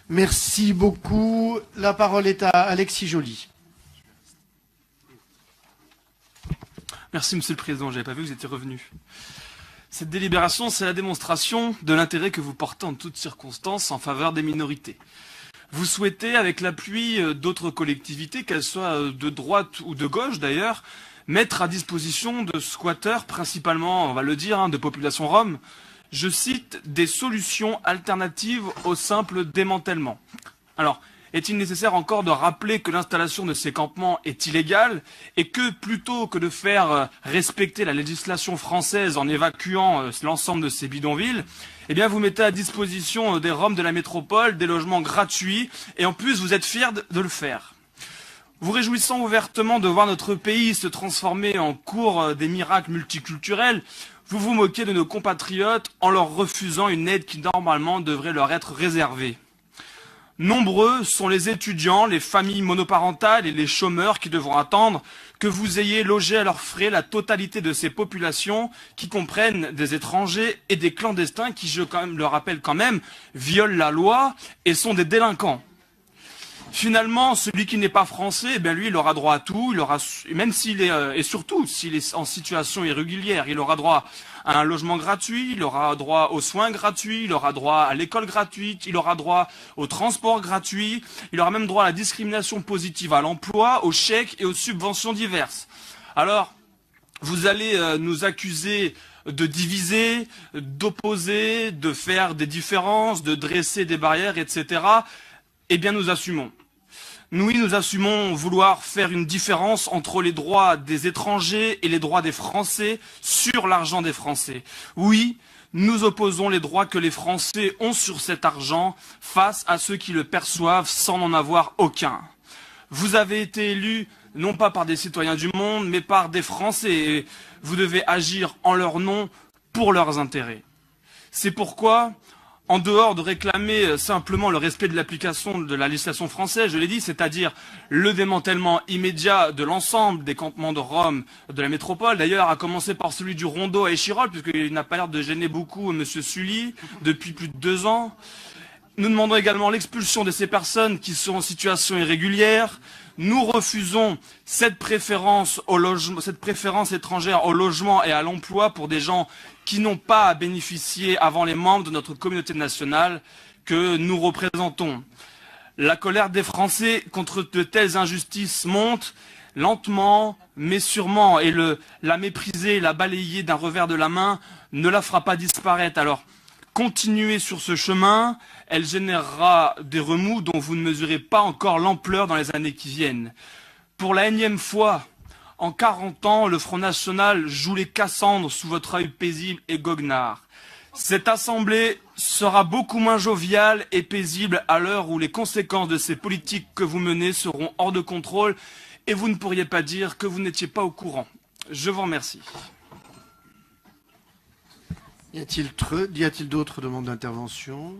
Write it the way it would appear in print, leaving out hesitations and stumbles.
Merci beaucoup. La parole est à Alexis Joly. Merci Monsieur le Président, j'avais pas vu que vous étiez revenu. Cette délibération, c'est la démonstration de l'intérêt que vous portez en toutes circonstances en faveur des minorités. Vous souhaitez, avec l'appui d'autres collectivités, qu'elles soient de droite ou de gauche d'ailleurs, mettre à disposition de squatteurs, principalement, on va le dire, de population rome, je cite, des solutions alternatives au simple démantèlement. Alors, est-il nécessaire encore de rappeler que l'installation de ces campements est illégale et que plutôt que de faire respecter la législation française en évacuant l'ensemble de ces bidonvilles, eh bien vous mettez à disposition des Roms de la métropole des logements gratuits et en plus vous êtes fiers de le faire. Vous réjouissant ouvertement de voir notre pays se transformer en cours des miracles multiculturels, vous vous moquez de nos compatriotes en leur refusant une aide qui normalement devrait leur être réservée. Nombreux sont les étudiants, les familles monoparentales et les chômeurs qui devront attendre que vous ayez logé à leurs frais la totalité de ces populations qui comprennent des étrangers et des clandestins qui, je le rappelle quand même, violent la loi et sont des délinquants. Finalement, celui qui n'est pas français, eh bien lui, il aura droit à tout, il aura, même s'il est, et surtout s'il est en situation irrégulière, il aura droit à un logement gratuit, il aura droit aux soins gratuits, il aura droit à l'école gratuite, il aura droit au transport gratuit, il aura même droit à la discrimination positive à l'emploi, aux chèques et aux subventions diverses. Alors, vous allez nous accuser de diviser, d'opposer, de faire des différences, de dresser des barrières, etc. Eh bien, nous assumons. Nous assumons vouloir faire une différence entre les droits des étrangers et les droits des Français sur l'argent des Français. Oui, nous opposons les droits que les Français ont sur cet argent face à ceux qui le perçoivent sans en avoir aucun. Vous avez été élus non pas par des citoyens du monde, mais par des Français. Et vous devez agir en leur nom pour leurs intérêts. C'est pourquoi, en dehors de réclamer simplement le respect de l'application de la législation française, je l'ai dit, c'est-à-dire le démantèlement immédiat de l'ensemble des campements de Rome de la métropole, d'ailleurs à commencer par celui du Rondeau à Échirolles, puisqu'il n'a pas l'air de gêner beaucoup M. Sully depuis plus de 2 ans. Nous demandons également l'expulsion de ces personnes qui sont en situation irrégulière. Nous refusons cette préférence étrangère au logement et à l'emploi pour des gens qui n'ont pas à bénéficier avant les membres de notre communauté nationale que nous représentons. La colère des Français contre de telles injustices monte lentement mais sûrement et la mépriser, la balayer d'un revers de la main ne la fera pas disparaître. Alors, continuez sur ce chemin, elle générera des remous dont vous ne mesurez pas encore l'ampleur dans les années qui viennent. Pour la énième fois, en 40 ans, le Front National joue les Cassandres sous votre œil paisible et goguenard. Cette assemblée sera beaucoup moins joviale et paisible à l'heure où les conséquences de ces politiques que vous menez seront hors de contrôle et vous ne pourriez pas dire que vous n'étiez pas au courant. Je vous remercie. Y a-t-il d'autres demandes d'intervention ?